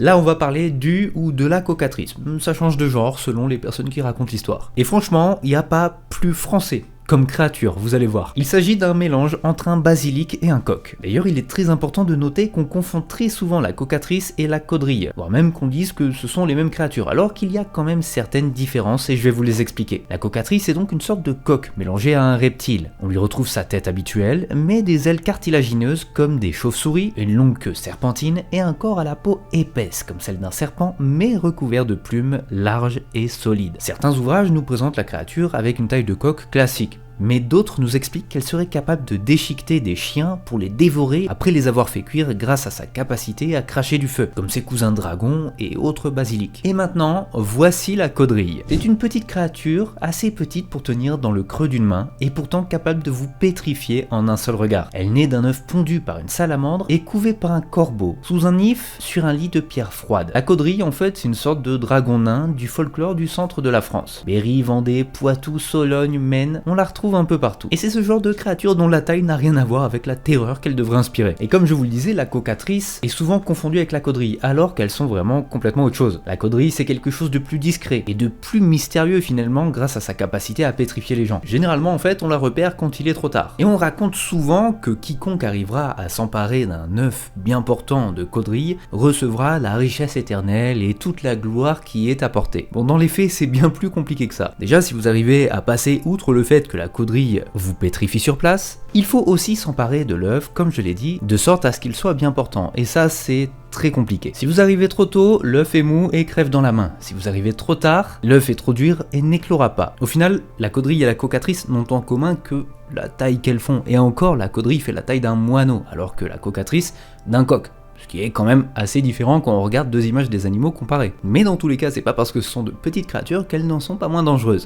Là, on va parler du ou de la cocatrice. Ça change de genre selon les personnes qui racontent l'histoire. Et franchement, il n'y a pas plus français comme créature, vous allez voir. Il s'agit d'un mélange entre un basilic et un coq. D'ailleurs, il est très important de noter qu'on confond très souvent la cocatrice et la caudrille, voire même qu'on dise que ce sont les mêmes créatures, alors qu'il y a quand même certaines différences et je vais vous les expliquer. La cocatrice est donc une sorte de coq mélangé à un reptile. On lui retrouve sa tête habituelle, mais des ailes cartilagineuses comme des chauves-souris, une longue queue serpentine et un corps à la peau épaisse comme celle d'un serpent, mais recouvert de plumes larges et solides. Certains ouvrages nous présentent la créature avec une taille de coq classique, mais d'autres nous expliquent qu'elle serait capable de déchiqueter des chiens pour les dévorer après les avoir fait cuire grâce à sa capacité à cracher du feu, comme ses cousins dragons et autres basilics. Et maintenant, voici la caudrille. C'est une petite créature, assez petite pour tenir dans le creux d'une main, et pourtant capable de vous pétrifier en un seul regard. Elle naît d'un œuf pondu par une salamandre et couvé par un corbeau, sous un if sur un lit de pierre froide. La caudrille, en fait, c'est une sorte de dragon nain du folklore du centre de la France. Berry, Vendée, Poitou, Sologne, Maine, on la retrouve un peu partout. Et c'est ce genre de créature dont la taille n'a rien à voir avec la terreur qu'elle devrait inspirer. Et comme je vous le disais, la cocatrice est souvent confondue avec la caudrille, alors qu'elles sont vraiment complètement autre chose. La caudrille, c'est quelque chose de plus discret et de plus mystérieux finalement grâce à sa capacité à pétrifier les gens. Généralement, en fait, on la repère quand il est trop tard. Et on raconte souvent que quiconque arrivera à s'emparer d'un œuf bien portant de caudrille recevra la richesse éternelle et toute la gloire qui y est apportée. Bon, dans les faits, c'est bien plus compliqué que ça. Déjà, si vous arrivez à passer outre le fait que la caudrille vous pétrifie sur place, il faut aussi s'emparer de l'œuf, comme je l'ai dit, de sorte à ce qu'il soit bien portant. Et ça, c'est très compliqué. Si vous arrivez trop tôt, l'œuf est mou et crève dans la main. Si vous arrivez trop tard, l'œuf est trop dur et n'éclora pas. Au final, la caudrille et la cocatrice n'ont en commun que la taille qu'elles font. Et encore, la caudrille fait la taille d'un moineau, alors que la cocatrice d'un coq. Ce qui est quand même assez différent quand on regarde deux images des animaux comparées. Mais dans tous les cas, c'est pas parce que ce sont de petites créatures qu'elles n'en sont pas moins dangereuses.